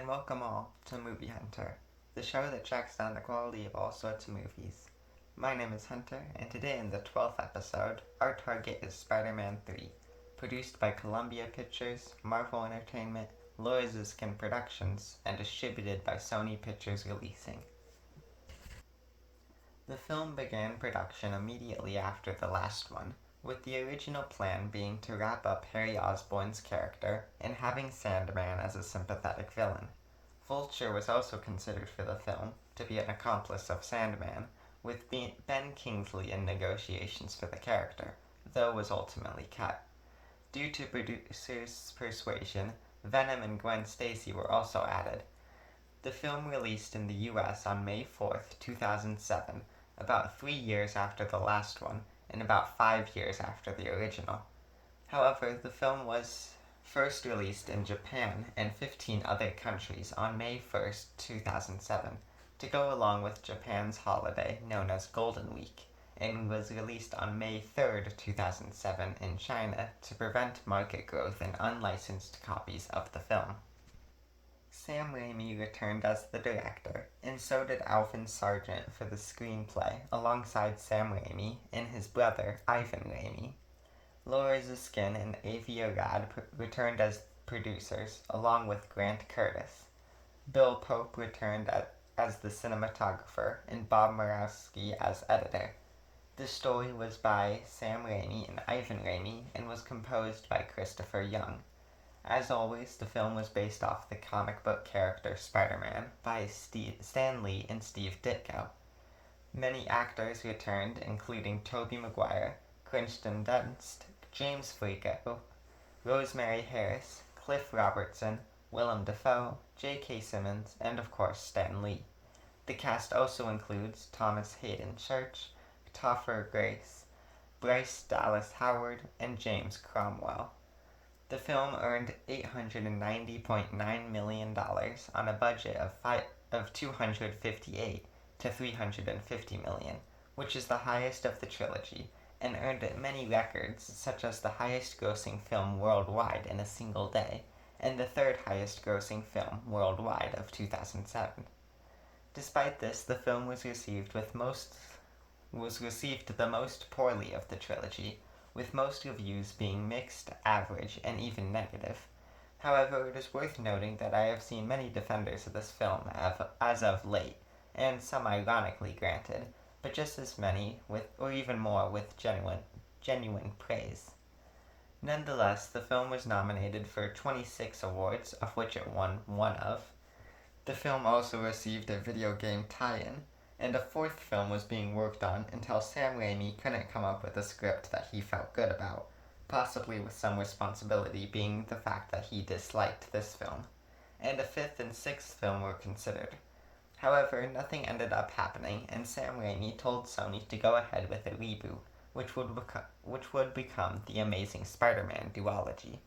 and welcome all to Movie Hunter, the show that tracks down the quality of all sorts of movies. My name is Hunter, and today in the 12th episode, our target is Spider-Man 3, produced by Columbia Pictures, Marvel Entertainment, Laura Ziskin Productions, and distributed by Sony Pictures Releasing. The film began production immediately after the last one, with the original plan being to wrap up Harry Osborn's character and having Sandman as a sympathetic villain. Vulture was also considered for the film to be an accomplice of Sandman, with Ben Kingsley in negotiations for the character, though was ultimately cut. Due to producers' persuasion, Venom and Gwen Stacy were also added. The film released in the US on May 4th, 2007, about 3 years after the last one, and about 5 years after the original. However, the film was first released in Japan and 15 other countries on May 1st, 2007, to go along with Japan's holiday known as Golden Week, and was released on May 3rd, 2007 in China to prevent market growth in unlicensed copies of the film. Sam Raimi returned as the director, and so did Alvin Sargent for the screenplay, alongside Sam Raimi and his brother, Ivan Raimi. Laura Ziskin and Avi Arad returned as producers, along with Grant Curtis. Bill Pope returned as the cinematographer, and Bob Murawski as editor. The story was by Sam Raimi and Ivan Raimi, and was composed by Christopher Young. As always, the film was based off the comic book character Spider-Man by Stan Lee and Steve Ditko. Many actors returned, including Tobey Maguire, Kirsten Dunst, James Franco, Rosemary Harris, Cliff Robertson, Willem Dafoe, J.K. Simmons, and of course Stan Lee. The cast also includes Thomas Hayden Church, Topher Grace, Bryce Dallas Howard, and James Cromwell. The film earned $890.9 million on a budget of $258 to $350 million, which is the highest of the trilogy, and earned many records, such as the highest grossing film worldwide in a single day, and the third highest grossing film worldwide of 2007. Despite this, the film was received the most poorly of the trilogy, with most reviews being mixed, average, and even negative. However, it is worth noting that I have seen many defenders of this film as of late, and some ironically granted, but just as many, or even more, with genuine praise. Nonetheless, the film was nominated for 26 awards, of which it won 1 of. The film also received a video game tie-in, and a 4th film was being worked on until Sam Raimi couldn't come up with a script that he felt good about, possibly with some responsibility being the fact that he disliked this film, and a 5th and 6th film were considered. However, nothing ended up happening, and Sam Raimi told Sony to go ahead with a reboot, which would become the Amazing Spider-Man duology.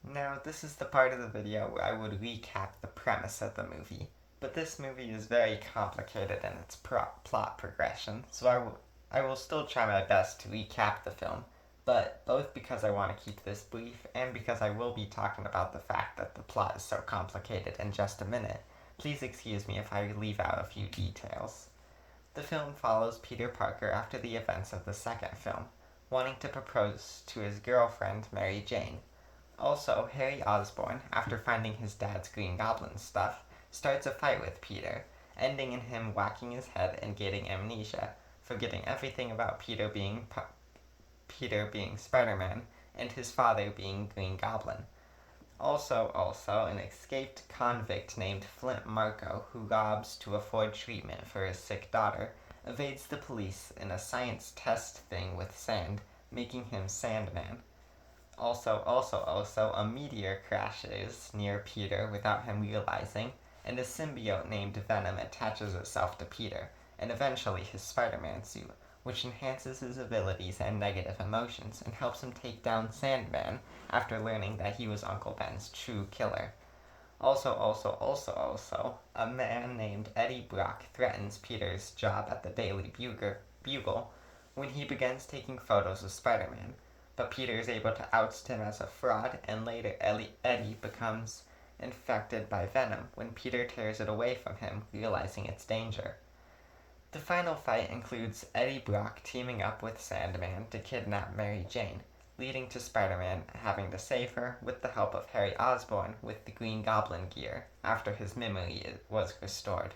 Now, this is the part of the video where I would recap the premise of the movie. But this movie is very complicated in its plot progression, so I will still try my best to recap the film, but both because I want to keep this brief and because I will be talking about the fact that the plot is so complicated in just a minute, please excuse me if I leave out a few details. The film follows Peter Parker after the events of the second film, wanting to propose to his girlfriend, Mary Jane. Also, Harry Osborn, after finding his dad's Green Goblin stuff, starts a fight with Peter, ending in him whacking his head and getting amnesia, forgetting everything about Peter being Spider-Man and his father being Green Goblin. Also, an escaped convict named Flint Marko, who robs to afford treatment for his sick daughter, evades the police in a science test thing with sand, making him Sandman. Also, a meteor crashes near Peter without him realizing, and a symbiote named Venom attaches itself to Peter, and eventually his Spider-Man suit, which enhances his abilities and negative emotions, and helps him take down Sandman after learning that he was Uncle Ben's true killer. Also, a man named Eddie Brock threatens Peter's job at the Daily Bugle when he begins taking photos of Spider-Man, but Peter is able to oust him as a fraud, and later Eddie becomes infected by Venom when Peter tears it away from him, realizing its danger. The final fight includes Eddie Brock teaming up with Sandman to kidnap Mary Jane, leading to Spider-Man having to save her with the help of Harry Osborn with the Green Goblin gear after his memory was restored.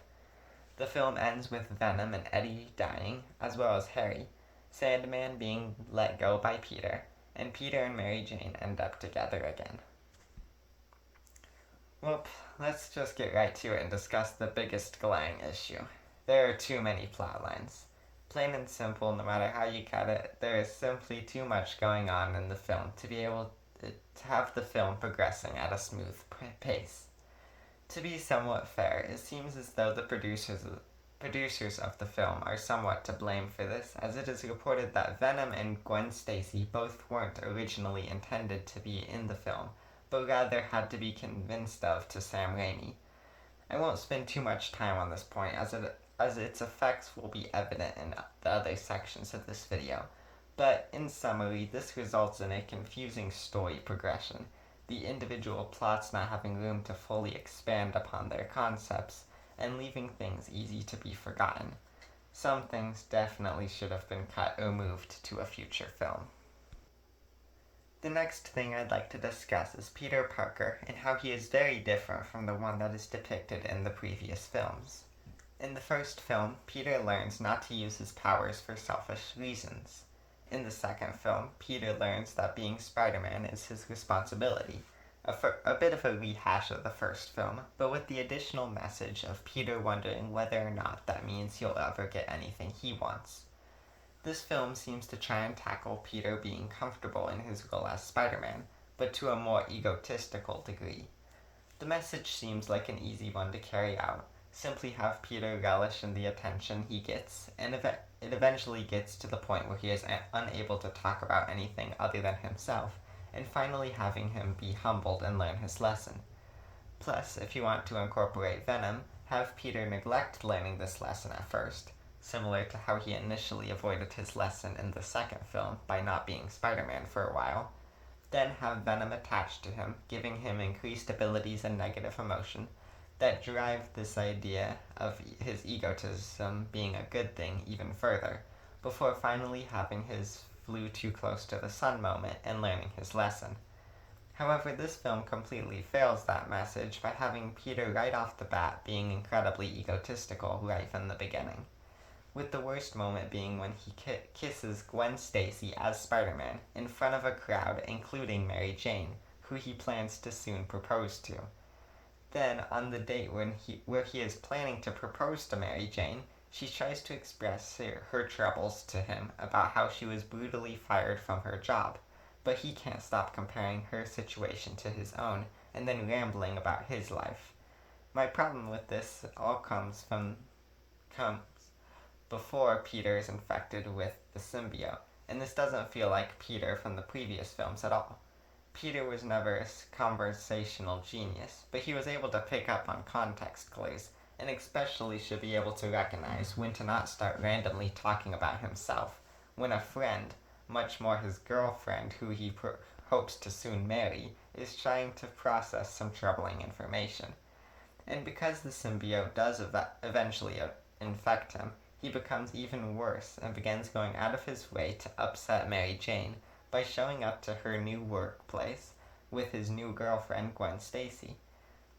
The film ends with Venom and Eddie dying, as well as Harry, Sandman being let go by Peter, and Peter and Mary Jane end up together again. Well, let's just get right to it and discuss the biggest glaring issue. There are too many plot lines. Plain and simple, no matter how you cut it, there is simply too much going on in the film to be able to have the film progressing at a smooth pace. To be somewhat fair, it seems as though the producers of the film are somewhat to blame for this, as it is reported that Venom and Gwen Stacy both weren't originally intended to be in the film, but rather had to be convinced of to Sam Raimi. I won't spend too much time on this point, as its effects will be evident in the other sections of this video, but in summary, this results in a confusing story progression, the individual plots not having room to fully expand upon their concepts, and leaving things easy to be forgotten. Some things definitely should have been cut or moved to a future film. The next thing I'd like to discuss is Peter Parker and how he is very different from the one that is depicted in the previous films. In the first film, Peter learns not to use his powers for selfish reasons. In the second film, Peter learns that being Spider-Man is his responsibility, a bit of a rehash of the first film, but with the additional message of Peter wondering whether or not that means he'll ever get anything he wants. This film seems to try and tackle Peter being comfortable in his role as Spider-Man, but to a more egotistical degree. The message seems like an easy one to carry out. Simply have Peter relish in the attention he gets, and it eventually gets to the point where he is unable to talk about anything other than himself, and finally having him be humbled and learn his lesson. Plus, if you want to incorporate Venom, have Peter neglect learning this lesson at first, similar to how he initially avoided his lesson in the second film by not being Spider-Man for a while. Then have Venom attached to him, giving him increased abilities and negative emotion that drive this idea of his egotism being a good thing even further, before finally having his flew too close to the sun moment and learning his lesson. However, this film completely fails that message by having Peter right off the bat being incredibly egotistical right from the beginning, with the worst moment being when he kisses Gwen Stacy as Spider-Man in front of a crowd including Mary Jane, who he plans to soon propose to. Then, on the date where he is planning to propose to Mary Jane, she tries to express her troubles to him about how she was brutally fired from her job, but he can't stop comparing her situation to his own, and then rambling about his life. My problem with this all comes before Peter is infected with the symbiote, and this doesn't feel like Peter from the previous films at all. Peter was never a conversational genius, but he was able to pick up on context clues, and especially should be able to recognize when to not start randomly talking about himself, when a friend, much more his girlfriend who he hopes to soon marry, is trying to process some troubling information. And because the symbiote does eventually infect him, he becomes even worse and begins going out of his way to upset Mary Jane by showing up to her new workplace with his new girlfriend Gwen Stacy.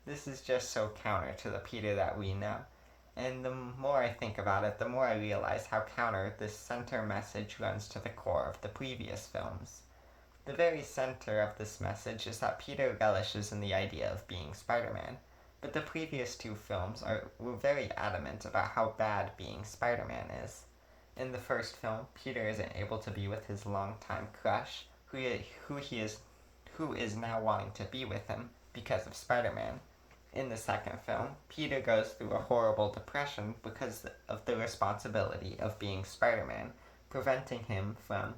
This is just so counter to the Peter that we know, and the more I think about it, the more I realize how counter this center message runs to the core of the previous films. The very center of this message is that Peter relishes in the idea of being Spider-Man, but the previous two films were very adamant about how bad being Spider-Man is. In the first film, Peter isn't able to be with his longtime crush, who is now wanting to be with him because of Spider-Man. In the second film, Peter goes through a horrible depression because of the responsibility of being Spider-Man, preventing him from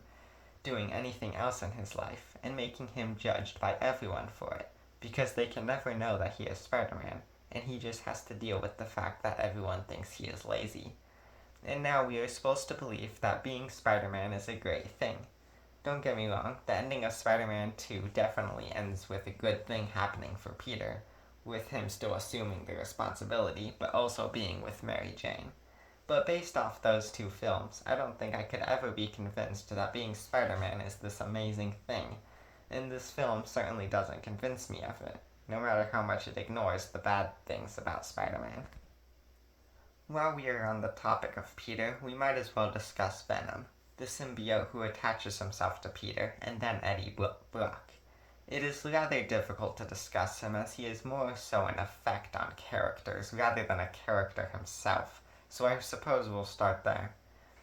doing anything else in his life, and making him judged by everyone for it, because they can never know that he is Spider-Man, and he just has to deal with the fact that everyone thinks he is lazy. And now we are supposed to believe that being Spider-Man is a great thing. Don't get me wrong, the ending of Spider-Man 2 definitely ends with a good thing happening for Peter, with him still assuming the responsibility, but also being with Mary Jane. But based off those two films, I don't think I could ever be convinced that being Spider-Man is this amazing thing, and this film certainly doesn't convince me of it, no matter how much it ignores the bad things about Spider-Man. While we are on the topic of Peter, we might as well discuss Venom, the symbiote who attaches himself to Peter and then Eddie Brock. It is rather difficult to discuss him as he is more so an effect on characters rather than a character himself, so I suppose we'll start there.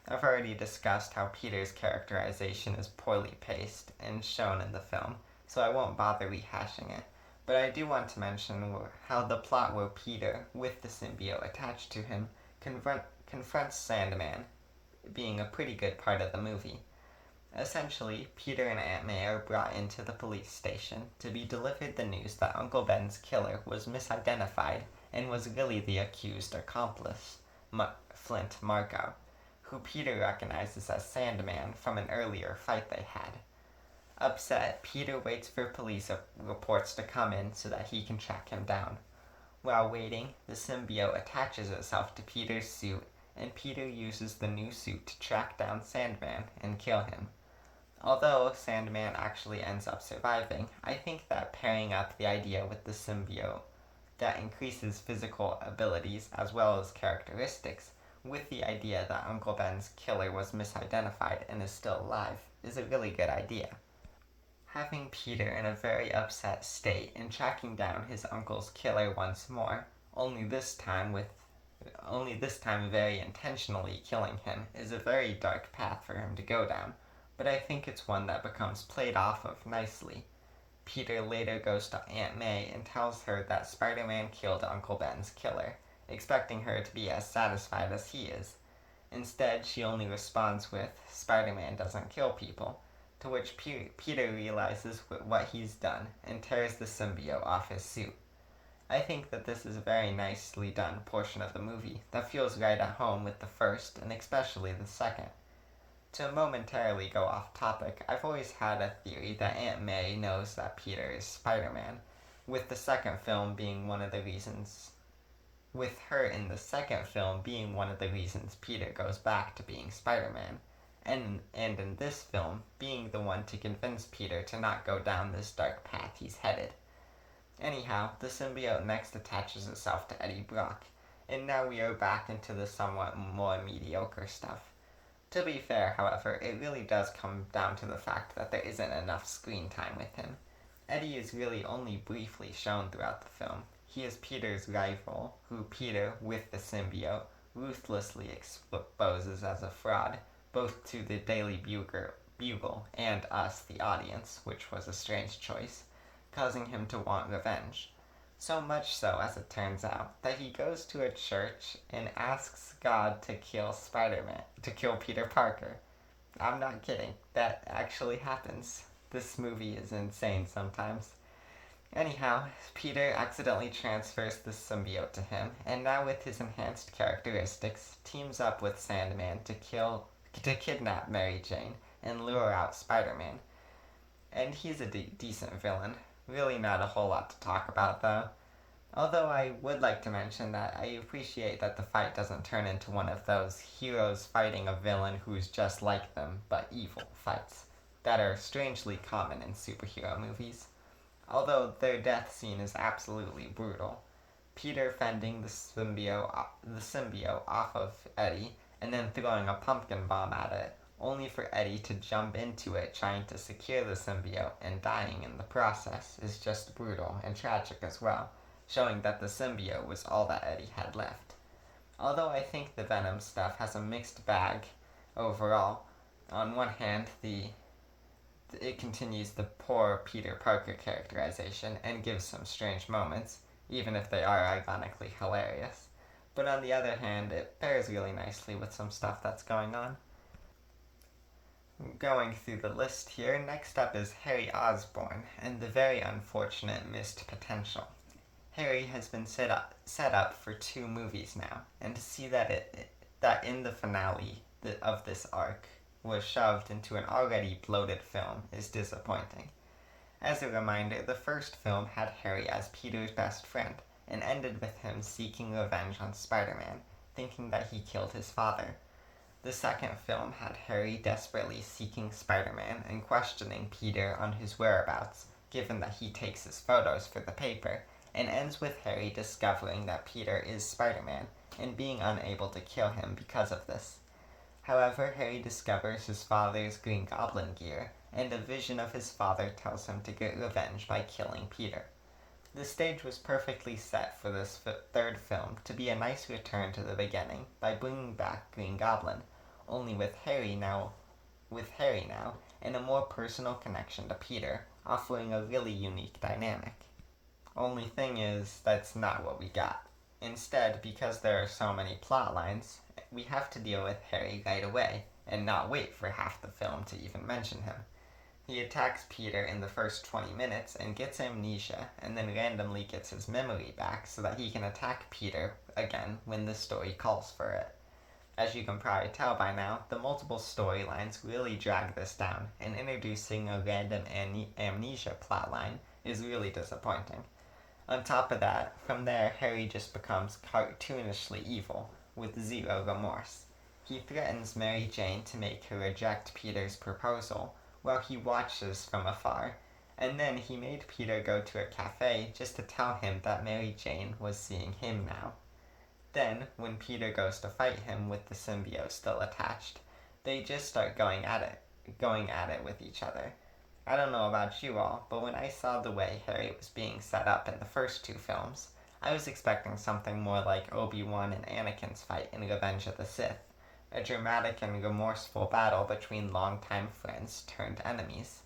I've already discussed how Peter's characterization is poorly paced and shown in the film, so I won't bother rehashing it. But I do want to mention how the plot where Peter, with the symbiote attached to him, confronts Sandman, being a pretty good part of the movie. Essentially, Peter and Aunt May are brought into the police station to be delivered the news that Uncle Ben's killer was misidentified and was really the accused accomplice, Flint Marko, who Peter recognizes as Sandman from an earlier fight they had. Upset, Peter waits for police reports to come in so that he can track him down. While waiting, the symbiote attaches itself to Peter's suit, and Peter uses the new suit to track down Sandman and kill him. Although Sandman actually ends up surviving, I think that pairing up the idea with the symbiote that increases physical abilities as well as characteristics with the idea that Uncle Ben's killer was misidentified and is still alive is a really good idea. Having Peter in a very upset state and tracking down his uncle's killer once more, only this time very intentionally killing him, is a very dark path for him to go down, but I think it's one that becomes played off of nicely. Peter later goes to Aunt May and tells her that Spider-Man killed Uncle Ben's killer, expecting her to be as satisfied as he is. Instead, she only responds with, "Spider-Man doesn't kill people," to which Peter realizes what he's done and tears the symbiote off his suit. I think that this is a very nicely done portion of the movie that feels right at home with the first and especially the second. To momentarily go off topic, I've always had a theory that Aunt May knows that Peter is Spider-Man, with the second film being one of the reasons with her in the second film being one of the reasons Peter goes back to being Spider-Man, and in this film being the one to convince Peter to not go down this dark path he's headed. Anyhow, the symbiote next attaches itself to Eddie Brock, and now we are back into the somewhat more mediocre stuff. To be fair, however, it really does come down to the fact that there isn't enough screen time with him. Eddie is really only briefly shown throughout the film. He is Peter's rival, who Peter, with the symbiote, ruthlessly exposes as a fraud, both to the Daily Bugle and us, the audience, which was a strange choice, causing him to want revenge. So much so, as it turns out, that he goes to a church and asks God to kill Peter Parker. I'm not kidding. That actually happens. This movie is insane sometimes. Anyhow, Peter accidentally transfers the symbiote to him, and now with his enhanced characteristics, teams up with Sandman to kidnap Mary Jane and lure out Spider-Man. And he's a decent villain. Really not a whole lot to talk about, though. Although I would like to mention that I appreciate that the fight doesn't turn into one of those heroes fighting a villain who's just like them, but evil fights, that are strangely common in superhero movies. Although their death scene is absolutely brutal. Peter fending the symbiote off of Eddie, and then throwing a pumpkin bomb at it, only for Eddie to jump into it trying to secure the symbiote and dying in the process, is just brutal and tragic as well, showing that the symbiote was all that Eddie had left. Although I think the Venom stuff has a mixed bag overall. On one hand, it continues the poor Peter Parker characterization and gives some strange moments, even if they are ironically hilarious. But on the other hand, it pairs really nicely with some stuff that's going on. Going through the list here, next up is Harry Osborn and the very unfortunate missed potential. Harry has been set up for 2 movies now, and to see that in the finale of this arc was shoved into an already bloated film is disappointing. As a reminder, the first film had Harry as Peter's best friend, and ended with him seeking revenge on Spider-Man, thinking that he killed his father. The second film had Harry desperately seeking Spider-Man and questioning Peter on his whereabouts, given that he takes his photos for the paper, and ends with Harry discovering that Peter is Spider-Man, and being unable to kill him because of this. However, Harry discovers his father's Green Goblin gear, and a vision of his father tells him to get revenge by killing Peter. The stage was perfectly set for this third film to be a nice return to the beginning by bringing back Green Goblin, only with Harry now, and a more personal connection to Peter, offering a really unique dynamic. Only thing is, that's not what we got. Instead, because there are so many plot lines, we have to deal with Harry right away, and not wait for half the film to even mention him. He attacks Peter in the first 20 minutes and gets amnesia, and then randomly gets his memory back so that he can attack Peter again when the story calls for it. As you can probably tell by now, the multiple storylines really drag this down, and introducing a random amnesia plotline is really disappointing. On top of that, from there, Harry just becomes cartoonishly evil, with zero remorse. He threatens Mary Jane to make her reject Peter's proposal, while he watches from afar, and then he made Peter go to a cafe just to tell him that Mary Jane was seeing him now. Then, when Peter goes to fight him with the symbiote still attached, they just start going at it with each other. I don't know about you all, but when I saw the way Harry was being set up in the first two films, I was expecting something more like Obi-Wan and Anakin's fight in Revenge of the Sith, a dramatic and remorseful battle between longtime friends turned enemies.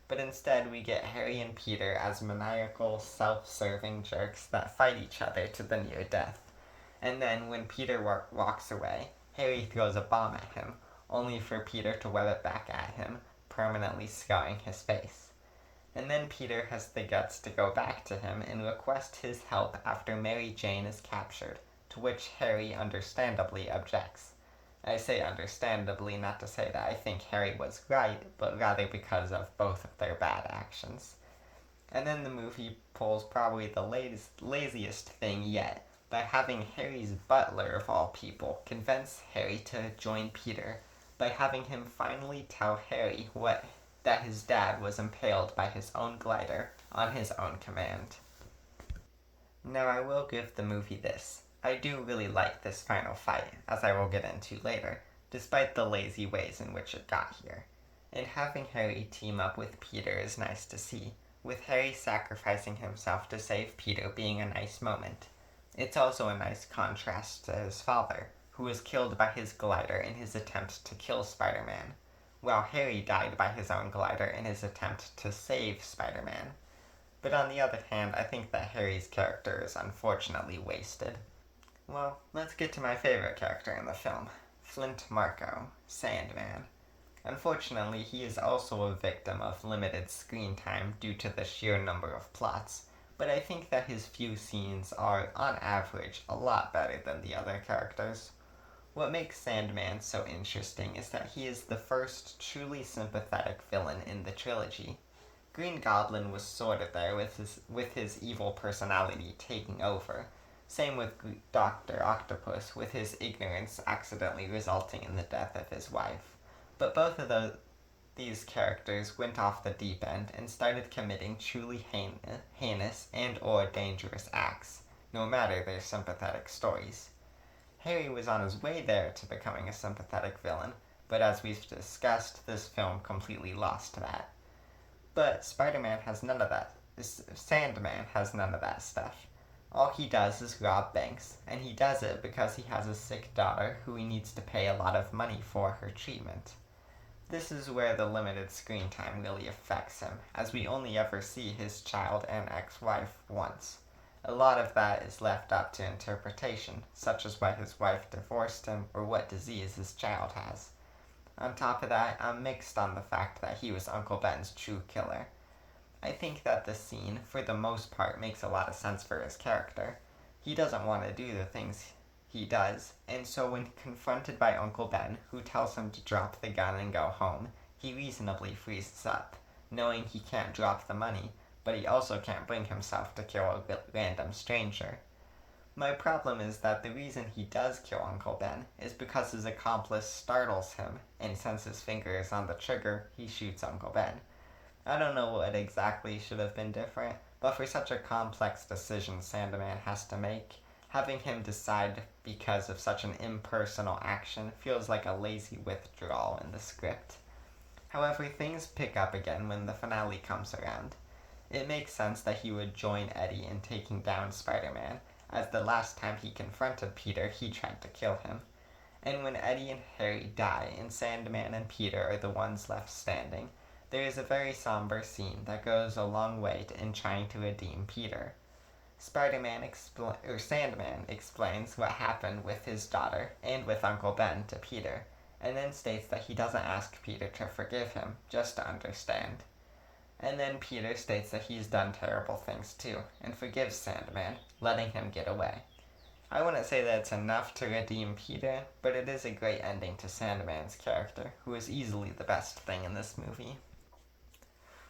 But instead we get Harry and Peter as maniacal, self-serving jerks that fight each other to the near death. And then, when Peter walks away, Harry throws a bomb at him, only for Peter to web it back at him, permanently scarring his face. And then Peter has the guts to go back to him and request his help after Mary Jane is captured, to which Harry understandably objects. I say understandably not to say that I think Harry was right, but rather because of both of their bad actions. And then the movie pulls probably the laziest thing yet, by having Harry's butler, of all people, convince Harry to join Peter, by having him finally tell Harry that his dad was impaled by his own glider on his own command. Now I will give the movie this. I do really like this final fight, as I will get into later, despite the lazy ways in which it got here. And having Harry team up with Peter is nice to see, with Harry sacrificing himself to save Peter being a nice moment. It's also a nice contrast to his father, who was killed by his glider in his attempt to kill Spider-Man, while Harry died by his own glider in his attempt to save Spider-Man. But on the other hand, I think that Harry's character is unfortunately wasted. Well, let's get to my favorite character in the film, Flint Marko, Sandman. Unfortunately, he is also a victim of limited screen time due to the sheer number of plots, but I think that his few scenes are, on average, a lot better than the other characters. What makes Sandman so interesting is that he is the first truly sympathetic villain in the trilogy. Green Goblin was sort of there with his evil personality taking over. Same with Dr. Octopus, with his ignorance accidentally resulting in the death of his wife. But both of these characters went off the deep end and started committing truly heinous and or dangerous acts, no matter their sympathetic stories. Harry was on his way there to becoming a sympathetic villain, but as we've discussed, this film completely lost that. But Spider-Man has none of that. Sandman has none of that stuff. All he does is rob banks, and he does it because he has a sick daughter who he needs to pay a lot of money for her treatment. This is where the limited screen time really affects him, as we only ever see his child and ex-wife once. A lot of that is left up to interpretation, such as why his wife divorced him or what disease his child has. On top of that, I'm mixed on the fact that he was Uncle Ben's true killer. I think that the scene, for the most part, makes a lot of sense for his character. He doesn't want to do the things he does, and so when confronted by Uncle Ben, who tells him to drop the gun and go home, he reasonably freezes up, knowing he can't drop the money, but he also can't bring himself to kill a random stranger. My problem is that the reason he does kill Uncle Ben is because his accomplice startles him, and since his finger is on the trigger, he shoots Uncle Ben. I don't know what exactly should have been different, but for such a complex decision Sandman has to make, having him decide because of such an impersonal action feels like a lazy withdrawal in the script. However, things pick up again when the finale comes around. It makes sense that he would join Eddie in taking down Spider-Man, as the last time he confronted Peter, he tried to kill him. And when Eddie and Harry die and Sandman and Peter are the ones left standing, there is a very somber scene that goes a long way in trying to redeem Peter. Sandman explains what happened with his daughter and with Uncle Ben to Peter, and then states that he doesn't ask Peter to forgive him, just to understand. And then Peter states that he's done terrible things too, and forgives Sandman, letting him get away. I wouldn't say that it's enough to redeem Peter, but it is a great ending to Sandman's character, who is easily the best thing in this movie.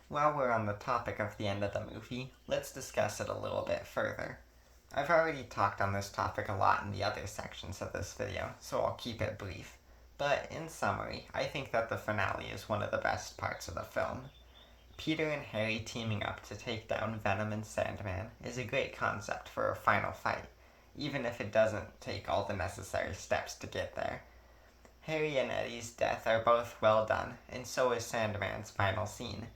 While we're on the topic of the end of the movie, let's discuss it a little bit further. I've already talked on this topic a lot in the other sections of this video, so I'll keep it brief. But in summary, I think that the finale is one of the best parts of the film. Peter and Harry teaming up to take down Venom and Sandman is a great concept for a final fight, even if it doesn't take all the necessary steps to get there. Harry and Eddie's death are both well done, and so is Sandman's final scene.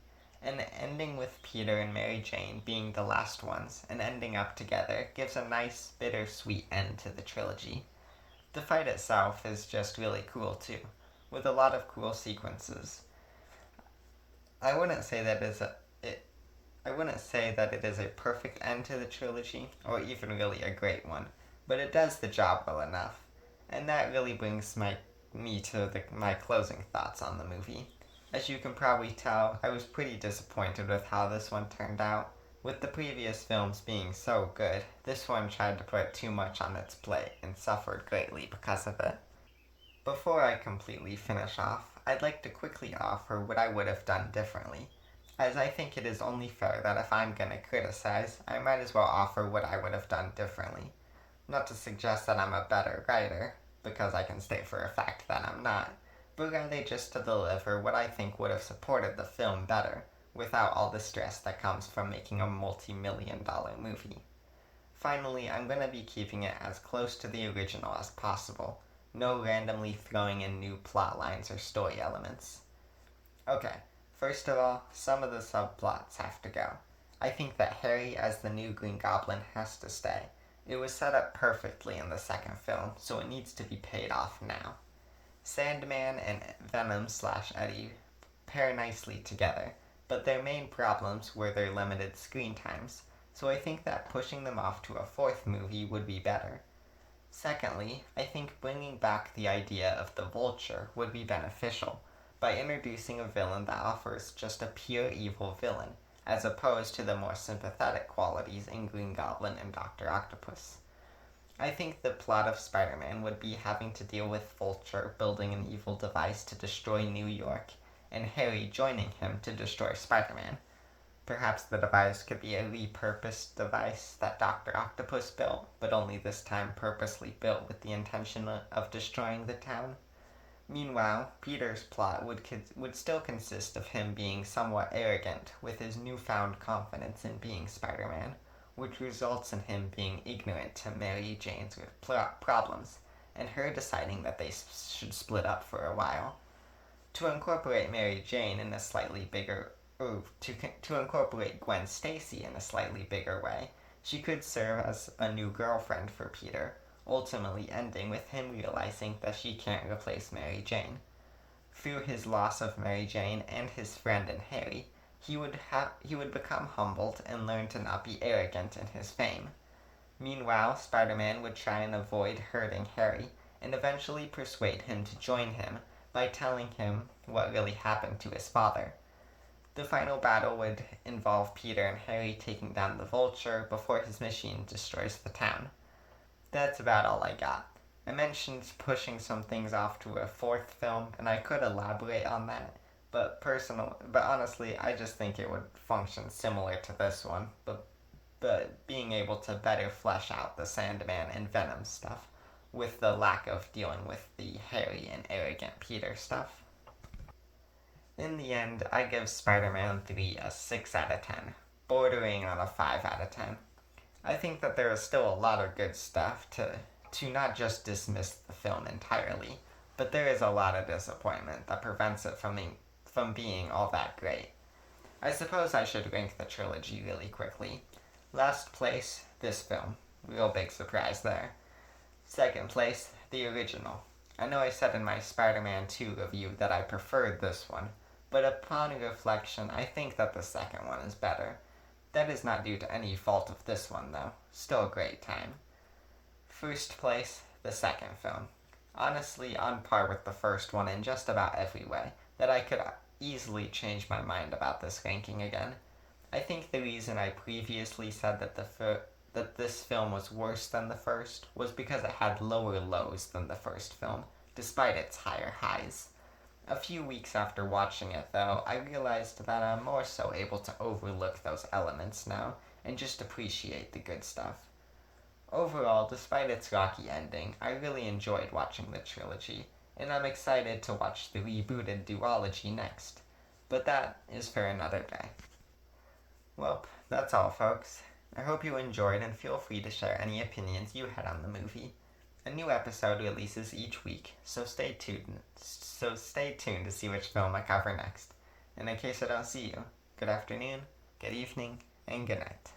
And ending with Peter and Mary Jane being the last ones and ending up together gives a nice, bittersweet end to the trilogy. The fight itself is just really cool too, with a lot of cool sequences. I wouldn't say that it is a perfect end to the trilogy, or even really a great one, but it does the job well enough. And that really brings me to my closing thoughts on the movie. As you can probably tell, I was pretty disappointed with how this one turned out. With the previous films being so good, this one tried to put too much on its plate and suffered greatly because of it. Before I completely finish off, I'd like to quickly offer what I would have done differently, as I think it is only fair that if I'm going to criticize, I might as well offer what I would have done differently. Not to suggest that I'm a better writer, because I can state for a fact that I'm not, but rather just to deliver what I think would have supported the film better, without all the stress that comes from making a multi-million-dollar movie. Finally, I'm going to be keeping it as close to the original as possible, no randomly throwing in new plot lines or story elements. Okay, first of all, some of the subplots have to go. I think that Harry as the new Green Goblin has to stay. It was set up perfectly in the second film, so it needs to be paid off now. Sandman and Venom/Eddie pair nicely together, but their main problems were their limited screen times, so I think that pushing them off to a fourth movie would be better. Secondly, I think bringing back the idea of the Vulture would be beneficial, by introducing a villain that offers just a pure evil villain, as opposed to the more sympathetic qualities in Green Goblin and Dr. Octopus. I think the plot of Spider-Man would be having to deal with Vulture building an evil device to destroy New York, and Harry joining him to destroy Spider-Man. Perhaps the device could be a repurposed device that Dr. Octopus built, but only this time purposely built with the intention of destroying the town. Meanwhile, Peter's plot would still consist of him being somewhat arrogant with his newfound confidence in being Spider-Man, which results in him being ignorant to Mary Jane's problems, and her deciding that they should split up for a while. To incorporate Mary Jane in a slightly bigger to incorporate Gwen Stacy in a slightly bigger way, she could serve as a new girlfriend for Peter, ultimately ending with him realizing that she can't replace Mary Jane. Through his loss of Mary Jane and his friend in Harry, he would become humbled and learn to not be arrogant in his fame. Meanwhile, Spider-Man would try and avoid hurting Harry, and eventually persuade him to join him by telling him what really happened to his father. The final battle would involve Peter and Harry taking down the Vulture before his machine destroys the town. That's about all I got. I mentioned pushing some things off to a fourth film, and I could elaborate on that, But honestly, I just think it would function similar to this one, but being able to better flesh out the Sandman and Venom stuff, with the lack of dealing with the hairy and arrogant Peter stuff. In the end, I give Spider-Man 3 a 6 out of 10, bordering on a 5 out of 10. I think that there is still a lot of good stuff to not just dismiss the film entirely, but there is a lot of disappointment that prevents it from being all that great. I suppose I should rank the trilogy really quickly. Last place, this film. Real big surprise there. Second place, the original. I know I said in my Spider-Man 2 review that I preferred this one, but upon reflection, I think that the second one is better. That is not due to any fault of this one, though. Still a great time. First place, the second film. Honestly, on par with the first one in just about every way, that I could easily change my mind about this ranking again. I think the reason I previously said that this film was worse than the first was because it had lower lows than the first film, despite its higher highs. A few weeks after watching it, though, I realized that I'm more so able to overlook those elements now and just appreciate the good stuff. Overall, despite its rocky ending, I really enjoyed watching the trilogy, and I'm excited to watch the rebooted duology next. But that is for another day. Well, that's all, folks. I hope you enjoyed, and feel free to share any opinions you had on the movie. A new episode releases each week, so stay tuned to see which film I cover next. And in case I don't see you, good afternoon, good evening, and good night.